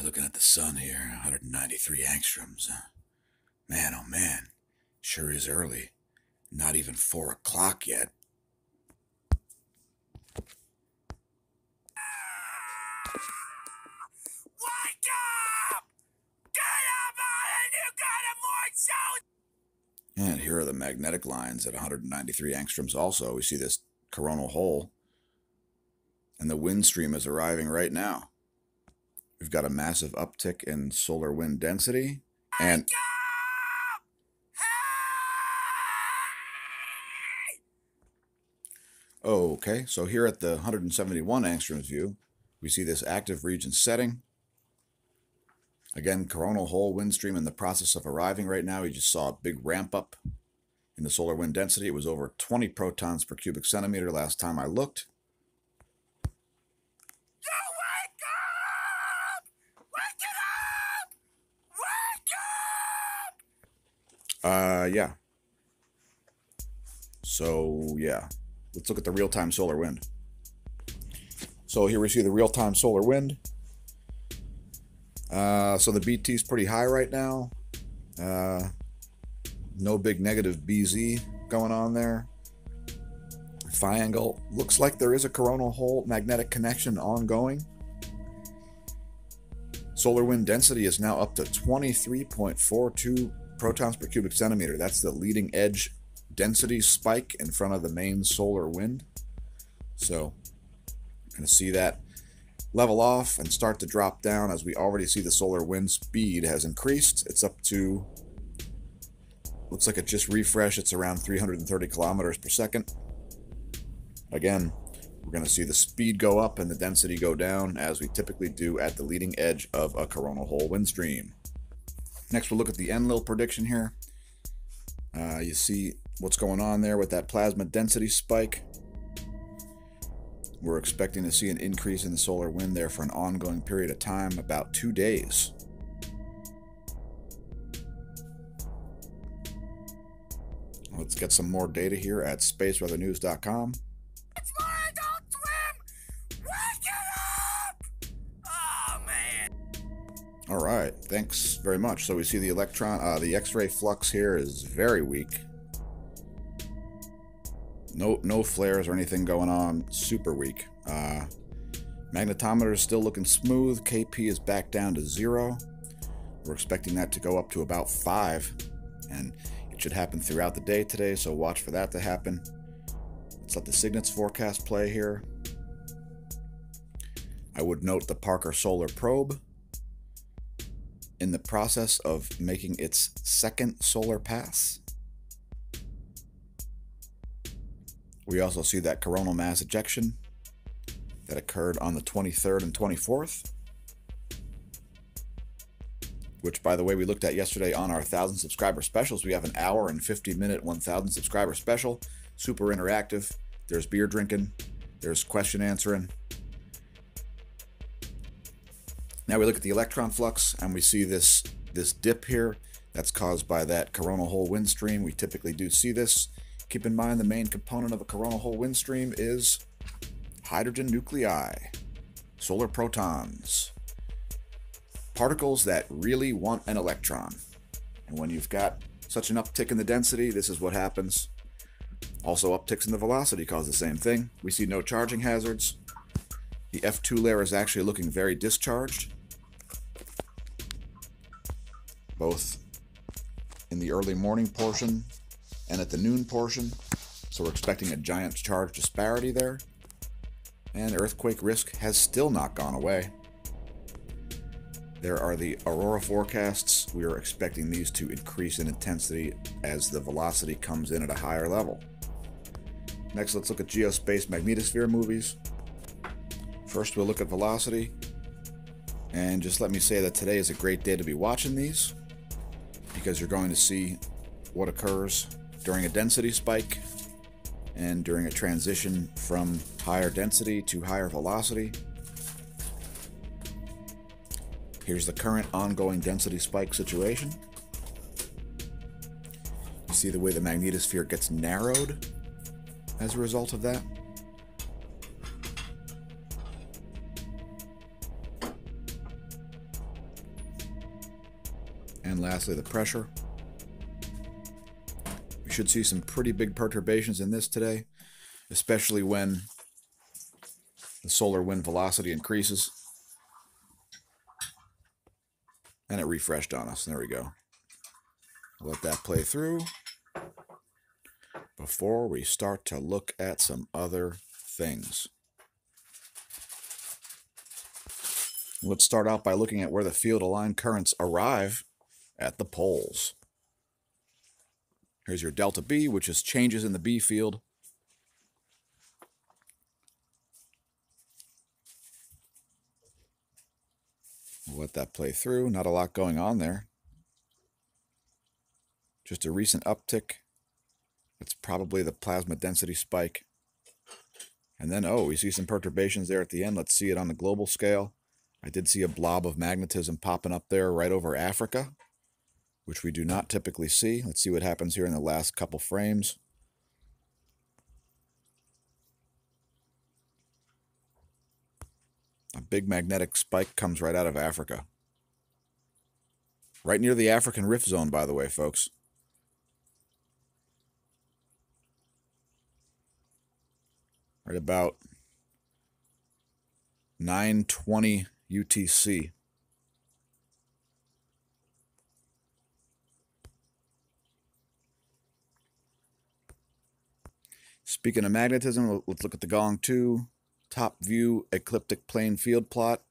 Looking at the sun here, 193 angstroms. Man, oh man, sure is early. Not even 4 o'clock yet. Wake up! Get up and you got a more show! And here are the magnetic lines at 193 angstroms also. We see this coronal hole. And the wind stream is arriving right now. We've got a massive uptick in solar wind density. And okay, so here at the 171 angstroms view, we see this active region setting. Again, coronal hole wind stream in the process of arriving right now. We just saw a big ramp up in the solar wind density. It was over 20 protons per cubic centimeter last time I looked. Yeah. So, yeah. Let's look at the real-time solar wind. So here we see the real-time solar wind. So the BT is pretty high right now. No big negative BZ going on there. Phi angle. Looks like there is a coronal hole magnetic connection ongoing. Solar wind density is now up to 23.42 protons per cubic centimeter. That's the leading edge density spike in front of the main solar wind. So you're going to see that level off and start to drop down as we already see the solar wind speed has increased. It's up to, looks like it just refreshed. It's around 330 kilometers per second. Again, we're going to see the speed go up and the density go down as we typically do at the leading edge of a coronal hole wind stream. Next, we'll look at the Enlil prediction here. You see what's going on there with that plasma density spike. We're expecting to see an increase in the solar wind there for an ongoing period of time, about 2 days. Let's get some more data here at spaceweathernews.com. It's more Adult Swim! Wake it up! Oh, man. All right, thanks very much. So we see the the X-ray flux here is very weak. No flares or anything going on. Super weak. Magnetometer is still looking smooth. KP is back down to 0. We're expecting that to go up to about 5, and it should happen throughout the day today. So watch for that to happen. Let's let the Cygnets forecast play here. I would note the Parker Solar Probe in the process of making its second solar pass. We also see that coronal mass ejection that occurred on the 23rd and 24th, which, by the way, we looked at yesterday on our 1,000 subscriber specials. We have an hour and 50-minute 1,000 subscriber special, super interactive. There's beer drinking, there's question answering. Now we look at the electron flux, and we see this dip here that's caused by that coronal hole wind stream. We typically do see this. Keep in mind the main component of a coronal hole wind stream is hydrogen nuclei, solar protons, particles that really want an electron. And when you've got such an uptick in the density, this is what happens. Also, upticks in the velocity cause the same thing. We see no charging hazards. The F2 layer is actually looking very discharged, both in the early morning portion and at the noon portion. So we're expecting a giant charge disparity there. And earthquake risk has still not gone away. There are the aurora forecasts. We are expecting these to increase in intensity as the velocity comes in at a higher level. Next, let's look at geospace magnetosphere movies. First, we'll look at velocity. And just let me say that today is a great day to be watching these, because you're going to see what occurs during a density spike and during a transition from higher density to higher velocity. Here's the current ongoing density spike situation. You see the way the magnetosphere gets narrowed as a result of that. And lastly, the pressure. We should see some pretty big perturbations in this today, especially when the solar wind velocity increases. And it refreshed on us. There we go. Let that play through before we start to look at some other things. Let's start out by looking at where the field-aligned currents arrive at the poles. Here's your delta B, which is changes in the B field. We'll let that play through. Not a lot going on there. Just a recent uptick. It's probably the plasma density spike. And then, oh, we see some perturbations there at the end. Let's see it on the global scale. I did see a blob of magnetism popping up there right over Africa, which we do not typically see. Let's see what happens here in the last couple frames. A big magnetic spike comes right out of Africa. Right near the African Rift Zone, by the way, folks. Right about 9:20 UTC. Speaking of magnetism, let's look at the Gong 2 top view ecliptic plane field plot.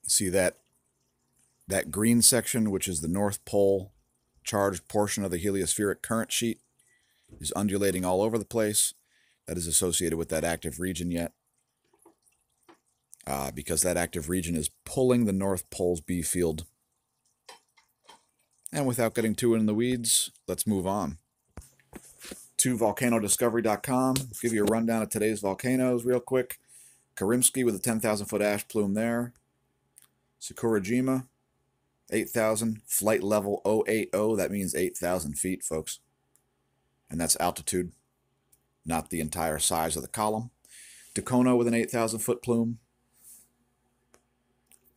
You see that green section, which is the North Pole charged portion of the heliospheric current sheet, is undulating all over the place. That is associated with that active region yet. Because that active region is pulling the North Pole's B field. And without getting too in the weeds, let's move on to volcanodiscovery.com. Give you a rundown of today's volcanoes real quick. Karimsky with a 10,000-foot ash plume there. Sakurajima, 8,000. Flight level 080. That means 8,000 feet, folks. And that's altitude, not the entire size of the column. Dacono with an 8,000-foot plume.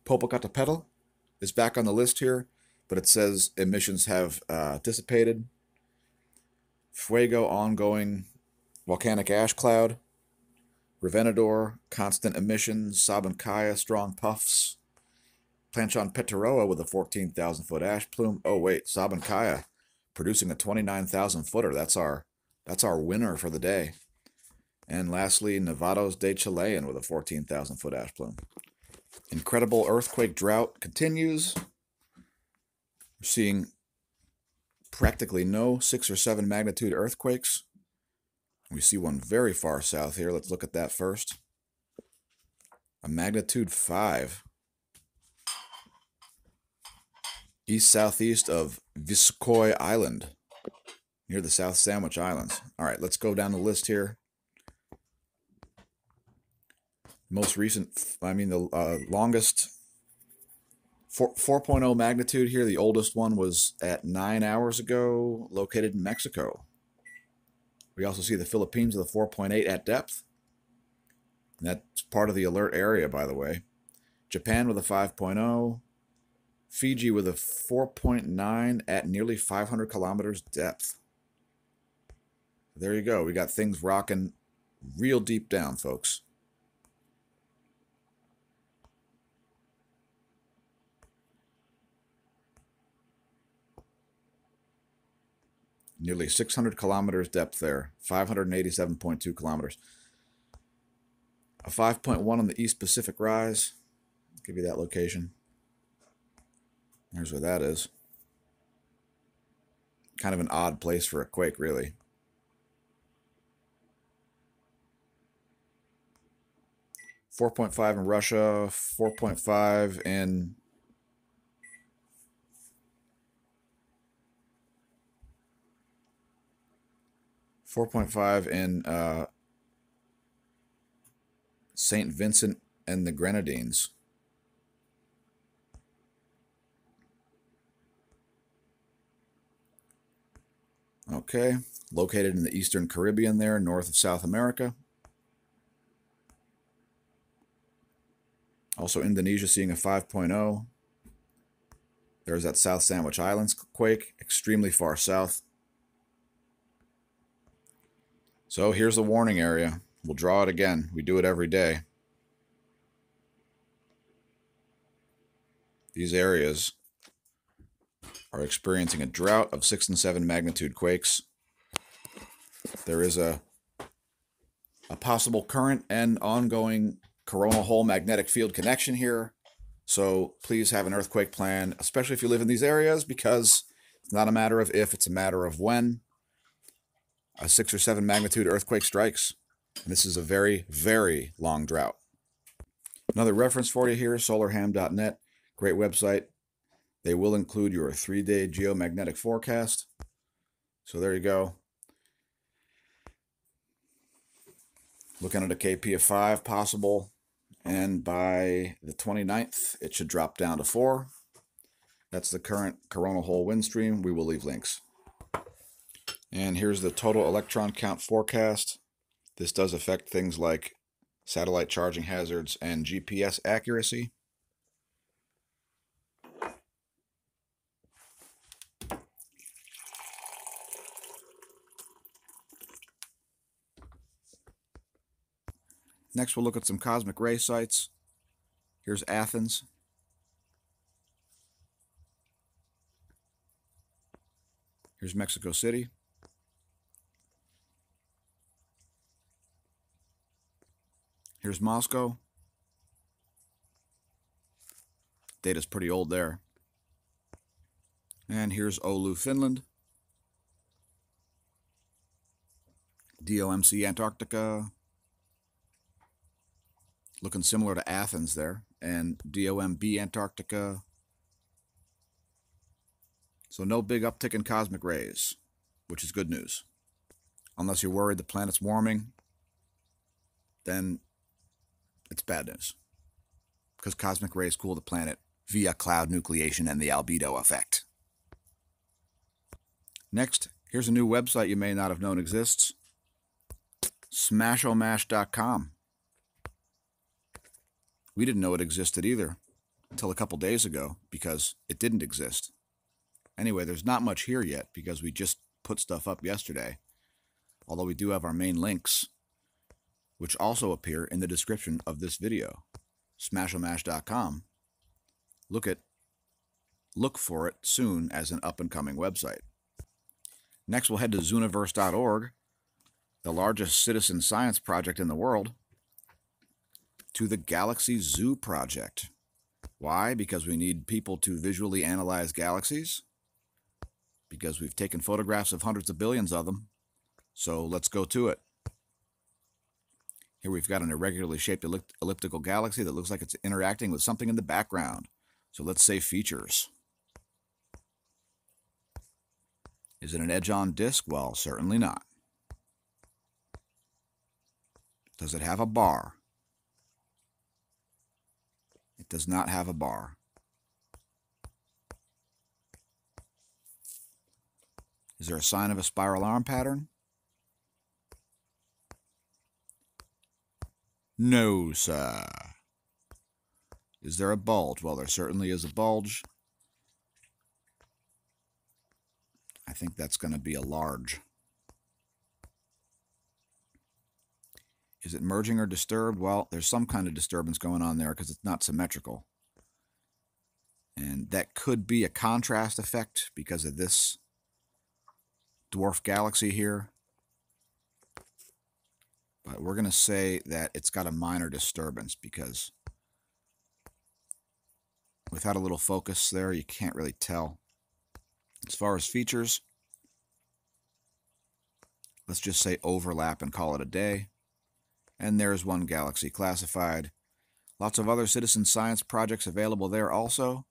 Popocatépetl is back on the list here, but it says emissions have dissipated. Fuego, ongoing volcanic ash cloud. Revenador, constant emissions. Sabancaya, strong puffs. Planchon Petaroa with a 14,000-foot ash plume. Oh wait, Sabancaya producing a 29,000-footer. That's our winner for the day. And lastly, Nevados de Chilean with a 14,000-foot ash plume. Incredible earthquake drought continues. We're seeing practically no 6 or 7 magnitude earthquakes. We see one very far south here. Let's look at that first. A magnitude 5. East-southeast of Visecoy Island, near the South Sandwich Islands. All right, let's go down the list here. Most recent, the longest 4.0 magnitude here. The oldest one was at 9 hours ago, located in Mexico. We also see the Philippines with a 4.8 at depth. And that's part of the alert area, by the way. Japan with a 5.0. Fiji with a 4.9 at nearly 500 kilometers depth. There you go. We got things rocking real deep down, folks. Nearly 600 kilometers depth there. 587.2 kilometers. A 5.1 on the East Pacific Rise. I'll give you that location. Here's where that is. Kind of an odd place for a quake, really. .5 in Russia, 4.5 in St. Vincent and the Grenadines. Okay, located in the Eastern Caribbean there, north of South America. Also, Indonesia seeing a 5.0. There's that South Sandwich Islands quake, extremely far south. So here's the warning area. We'll draw it again. We do it every day. These areas are experiencing a drought of 6 and 7 magnitude quakes. There is a possible current and ongoing coronal hole magnetic field connection here. So please have an earthquake plan, especially if you live in these areas, because it's not a matter of if, it's a matter of when a 6 or 7 magnitude earthquake strikes. And this is a very, very long drought. Another reference for you here, solarham.net. Great website. They will include your 3-day geomagnetic forecast. So there you go. Looking at a KP of 5 possible. And by the 29th, it should drop down to 4. That's the current coronal hole wind stream. We will leave links. And here's the total electron count forecast. This does affect things like satellite charging hazards and GPS accuracy. Next, we'll look at some cosmic ray sites. Here's Athens. Here's Mexico City. Here's Moscow. Data's pretty old there. And here's Oulu, Finland. DOMC, Antarctica. Looking similar to Athens there. And DOMB, Antarctica. So no big uptick in cosmic rays, which is good news. Unless you're worried the planet's warming, then it's bad news. Because cosmic rays cool the planet via cloud nucleation and the albedo effect. Next, here's a new website you may not have known exists. smAsho.com. We didn't know it existed either until a couple days ago because it didn't exist. Anyway, there's not much here yet because we just put stuff up yesterday. Although we do have our main links, which also appear in the description of this video. smAshomash.com. Look for it soon as an up-and-coming website. Next, we'll head to Zooniverse.org, the largest citizen science project in the world, to the Galaxy Zoo project. Why? Because we need people to visually analyze galaxies. Because we've taken photographs of hundreds of billions of them. So let's go to it. Here we've got an irregularly shaped elliptical galaxy that looks like it's interacting with something in the background. So let's say features. Is it an edge-on disk? Well, certainly not. Does it have a bar? It does not have a bar. Is there a sign of a spiral arm pattern? No, sir. Is there a bulge? Well, there certainly is a bulge. I think that's going to be a large. Is it merging or disturbed? Well, there's some kind of disturbance going on there because it's not symmetrical. And that could be a contrast effect because of this dwarf galaxy here. But we're going to say that it's got a minor disturbance because without a little focus there, you can't really tell. As far as features, let's just say overlap and call it a day. And there's one galaxy classified. Lots of other citizen science projects available there also.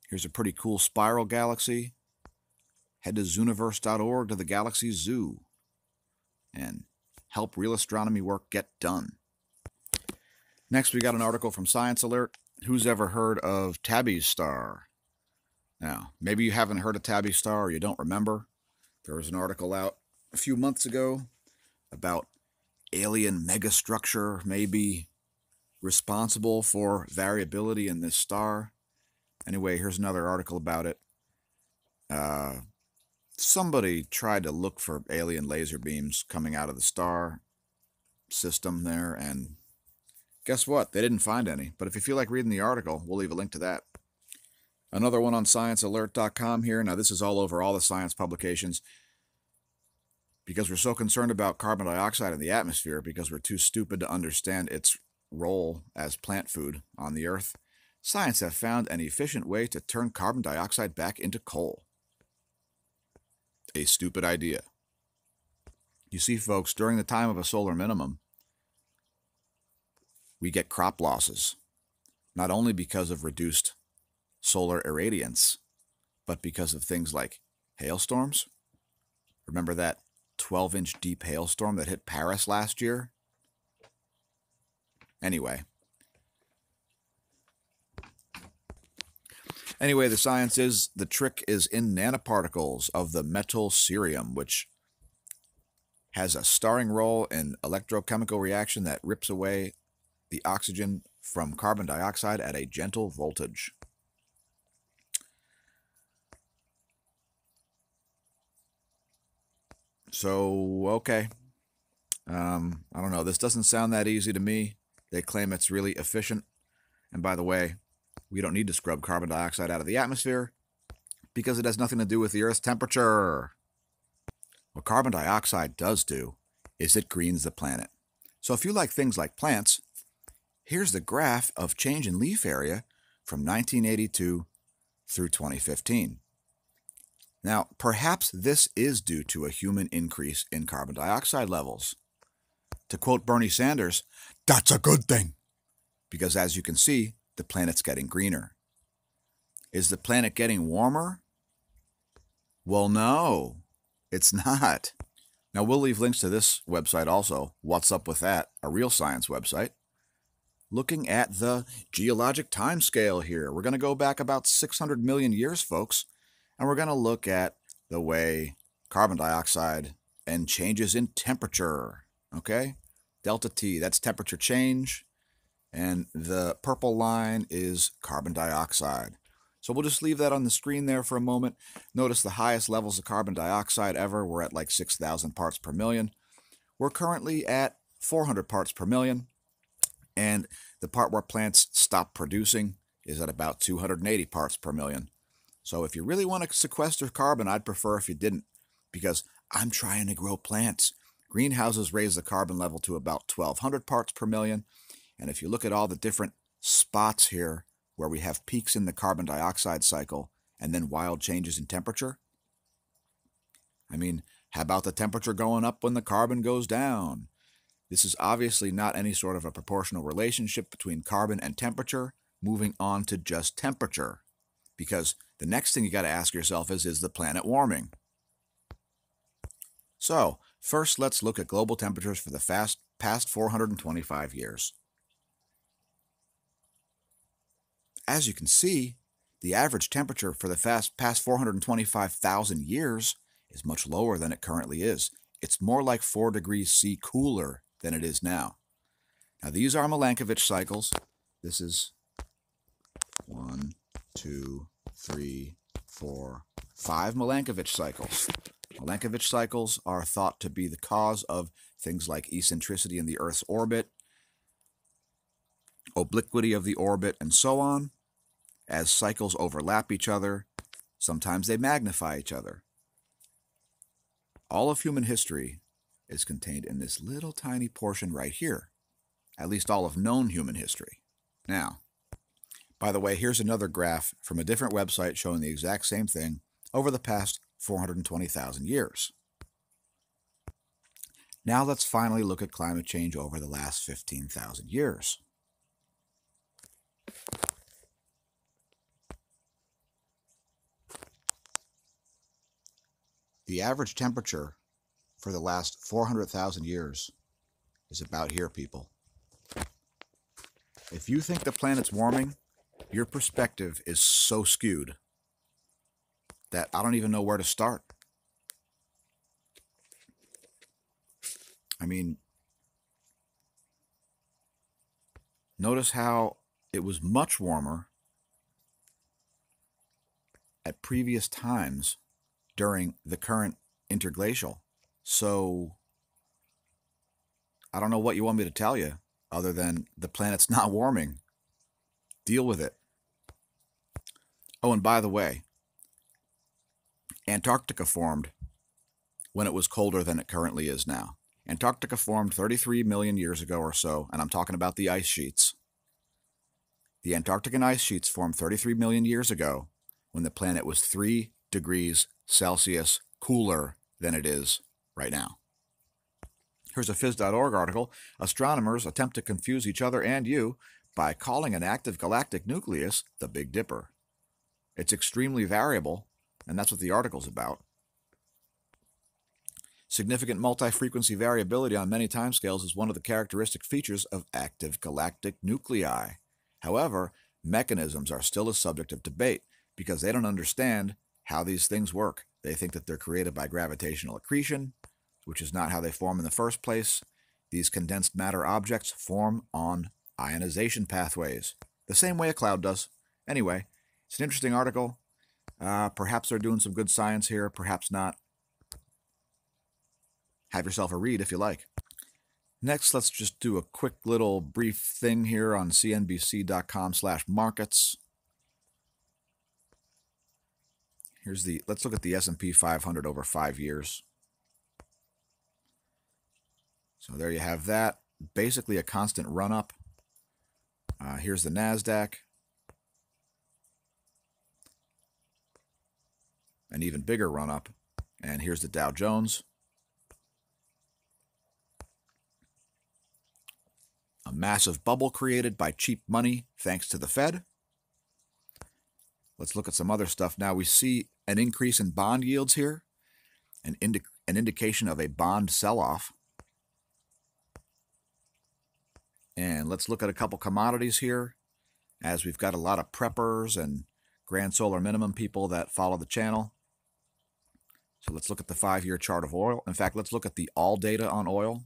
Here's a pretty cool spiral galaxy. Head to Zooniverse.org to the Galaxy Zoo and help real astronomy work get done. Next, we got an article from Science Alert. Who's ever heard of Tabby's star? Now, maybe you haven't heard of Tabby's star or you don't remember. There was an article out a few months ago about alien megastructure maybe responsible for variability in this star. Anyway, here's another article about it. Somebody tried to look for alien laser beams coming out of the star system there, and guess what? They didn't find any. But if you feel like reading the article, we'll leave a link to that. Another one on sciencealert.com here. Now, this is all over all the science publications. Because we're so concerned about carbon dioxide in the atmosphere, because we're too stupid to understand its role as plant food on the Earth, science have found an efficient way to turn carbon dioxide back into coal. A stupid idea. You see, folks, during the time of a solar minimum, we get crop losses, not only because of reduced solar irradiance, but because of things like hailstorms. Remember that 12-inch deep hailstorm that hit Paris last year? Anyway, the science is, the trick is in nanoparticles of the metal cerium, which has a starring role in electrochemical reaction that rips away the oxygen from carbon dioxide at a gentle voltage. So, okay. I don't know. This doesn't sound that easy to me. They claim it's really efficient. And by the way, we don't need to scrub carbon dioxide out of the atmosphere because it has nothing to do with the Earth's temperature. What carbon dioxide does do is it greens the planet. So if you like things like plants, here's the graph of change in leaf area from 1982 through 2015. Now, perhaps this is due to a human increase in carbon dioxide levels. To quote Bernie Sanders, that's a good thing, because as you can see, the planet's getting greener. Is the planet getting warmer? Well, no, it's not. Now, we'll leave links to this website also, What's Up With That, a real science website. Looking at the geologic time scale here, we're going to go back about 600 million years, folks. And we're going to look at the way carbon dioxide and changes in temperature, okay? Delta T, that's temperature change. And the purple line is carbon dioxide. So we'll just leave that on the screen there for a moment. Notice the highest levels of carbon dioxide ever were at like 6,000 parts per million. We're currently at 400 parts per million. And the part where plants stop producing is at about 280 parts per million. So if you really want to sequester carbon, I'd prefer if you didn't, because I'm trying to grow plants. Greenhouses raise the carbon level to about 1,200 parts per million. And if you look at all the different spots here where we have peaks in the carbon dioxide cycle and then wild changes in temperature, I mean, how about the temperature going up when the carbon goes down? This is obviously not any sort of a proportional relationship between carbon and temperature, moving on to just temperature. Because the next thing you got to ask yourself is the planet warming? So, first let's look at global temperatures for the past 425 years. As you can see, the average temperature for the past 425,000 years is much lower than it currently is. It's more like 4 degrees C cooler than it is now. Now, these are Milankovitch cycles. This is 1, 2, 3, 4, 5 Milankovitch cycles. Milankovitch cycles are thought to be the cause of things like eccentricity in the Earth's orbit, obliquity of the orbit, and so on. As cycles overlap each other, sometimes they magnify each other. All of human history is contained in this little tiny portion right here, at least all of known human history. Now, by the way, here's another graph from a different website showing the exact same thing over the past 420,000 years. Now let's finally look at climate change over the last 15,000 years. The average temperature for the last 400,000 years is about here, people. If you think the planet's warming, your perspective is so skewed that I don't even know where to start. I mean, Notice how it was much warmer at previous times during the current interglacial. So I don't know what you want me to tell you other than the planet's not warming. Deal with it. Oh, and by the way, Antarctica formed when it was colder than it currently is now. Antarctica formed 33 million years ago or so, and I'm talking about the ice sheets. The Antarctican ice sheets formed 33 million years ago when the planet was 3 degrees Celsius cooler than it is right now. Here's a phys.org article. Astronomers attempt to confuse each other and you by calling an active galactic nucleus the Big Dipper. It's extremely variable, and that's what the article's about. Significant multi-frequency variability on many timescales is one of the characteristic features of active galactic nuclei. However, mechanisms are still a subject of debate because they don't understand how these things work. They think that they're created by gravitational accretion, which is not how they form in the first place. These condensed matter objects form on ionization pathways, the same way a cloud does. Anyway, it's an interesting article. Perhaps they're doing some good science here, perhaps not. Have yourself a read if you like. Next, let's just do a quick little brief thing here on cnbc.com/markets. Let's look at the S&P 500 over 5 years. So there you have that. Basically a constant run-up. Here's the NASDAQ. An even bigger run-up. And here's the Dow Jones. A massive bubble created by cheap money thanks to the Fed. Let's look at some other stuff now. We see an increase in bond yields here, an indication of a bond sell-off. And let's look at a couple commodities here, as we've got a lot of preppers and grand solar minimum people that follow the channel. So let's look at the 5-year chart of oil. In fact, let's look at the all data on oil,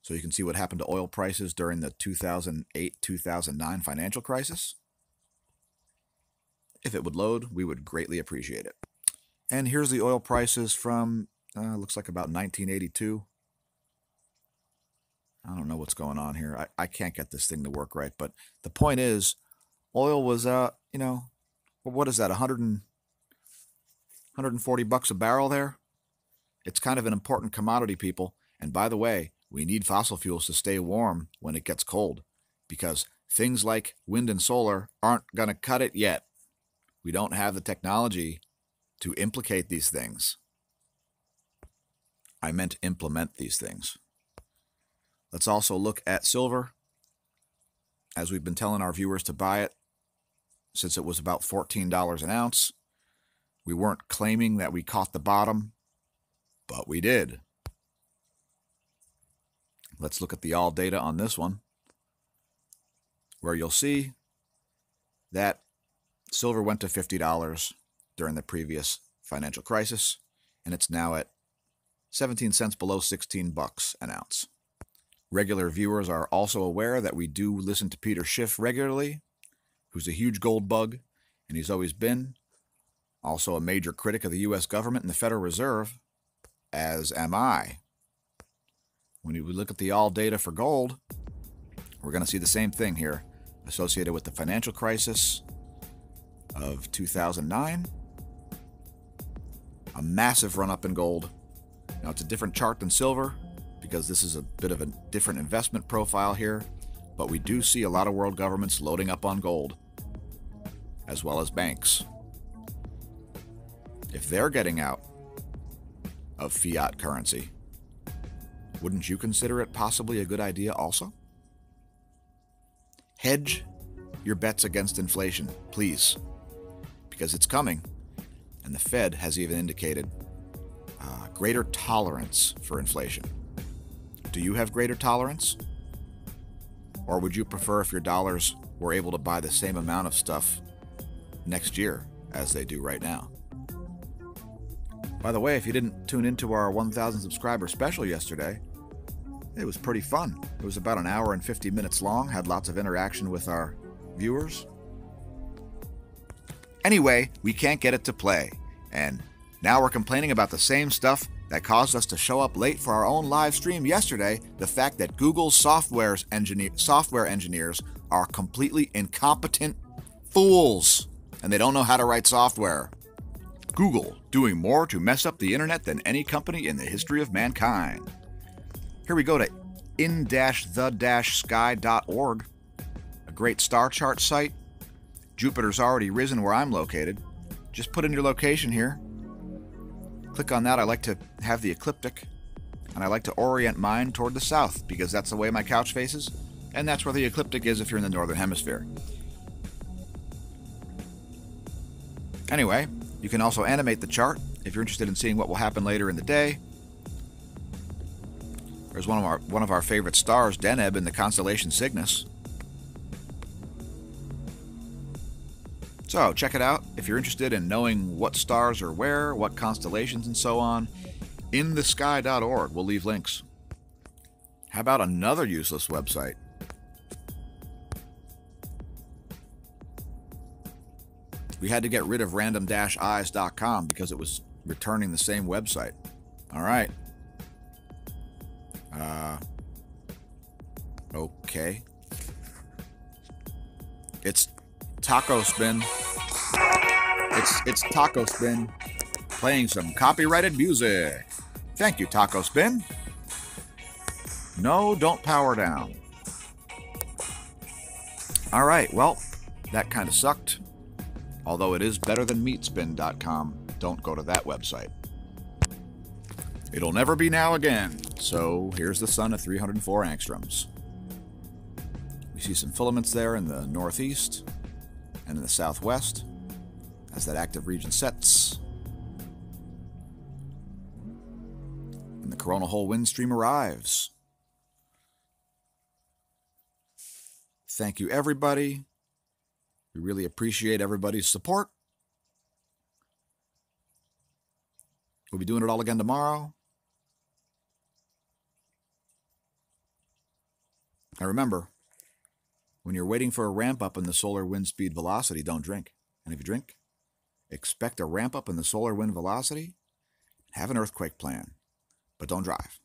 so you can see what happened to oil prices during the 2008-2009 financial crisis. If it would load, we would greatly appreciate it. And here's the oil prices from, looks like about 1982. I don't know what's going on here. I can't get this thing to work right. But the point is, oil was, what is that, 140 bucks a barrel there? It's kind of an important commodity, people. And by the way, we need fossil fuels to stay warm when it gets cold, because things like wind and solar aren't going to cut it yet. We don't have the technology to implicate these things. I meant implement these things. Let's also look at silver, as we've been telling our viewers to buy it since it was about $14 an ounce. We weren't claiming that we caught the bottom, but we did. Let's look at the all data on this one, where you'll see that silver went to $50 during the previous financial crisis, and it's now at 17 cents below 16 bucks an ounce. Regular viewers are also aware that we do listen to Peter Schiff regularly, who's a huge gold bug, and he's always been. Also a major critic of the U.S. government and the Federal Reserve, as am I. When we look at the all data for gold, we're going to see the same thing here, associated with the financial crisis of 2009. A massive run-up in gold. Now, it's a different chart than silver, because this is a bit of a different investment profile here, but we do see a lot of world governments loading up on gold, as well as banks. If they're getting out of fiat currency, wouldn't you consider it possibly a good idea also? Hedge your bets against inflation, please, because it's coming, and the Fed has even indicated greater tolerance for inflation. Do you have greater tolerance? Or would you prefer if your dollars were able to buy the same amount of stuff next year as they do right now? By the way, if you didn't tune into our 1,000 subscriber special yesterday, It was pretty fun. It was about an hour and 50 minutes long, had lots of interaction with our viewers. Anyway, we can't get it to play, and now we're complaining about the same stuff that caused us to show up late for our own live stream yesterday, the fact that Google's software engineers are completely incompetent fools, and they don't know how to write software. Google, doing more to mess up the internet than any company in the history of mankind. Here we go to in-the-sky.org, a great star chart site. Jupiter's already risen where I'm located. Just put in your location here. Click on that. I like to have the ecliptic, and I like to orient mine toward the south because that's the way my couch faces, and that's where the ecliptic is if you're in the northern hemisphere. Anyway, you can also animate the chart if you're interested in seeing what will happen later in the day. There's one of our favorite stars, Deneb, in the constellation Cygnus. So check it out if you're interested in knowing what stars are where, what constellations, and so on. InTheSky.org. We'll leave links. How about another useless website? We had to get rid of random-eyes.com because it was returning the same website. All right. Okay. It's Taco Spin. It's Taco Spin playing some copyrighted music. Thank you, Taco Spin. No, don't power down. All right, well, that kind of sucked. Although it is better than meatspin.com. Don't go to that website. It'll never be now again. So here's the sun at 304 angstroms. We see some filaments there in the northeast and in the southwest as that active region sets. And the coronal hole wind stream arrives. Thank you, everybody. We really appreciate everybody's support. We'll be doing it all again tomorrow. And remember, when you're waiting for a ramp up in the solar wind speed velocity, don't drink. And if you drink, expect a ramp up in the solar wind velocity. Have an earthquake plan, but don't drive.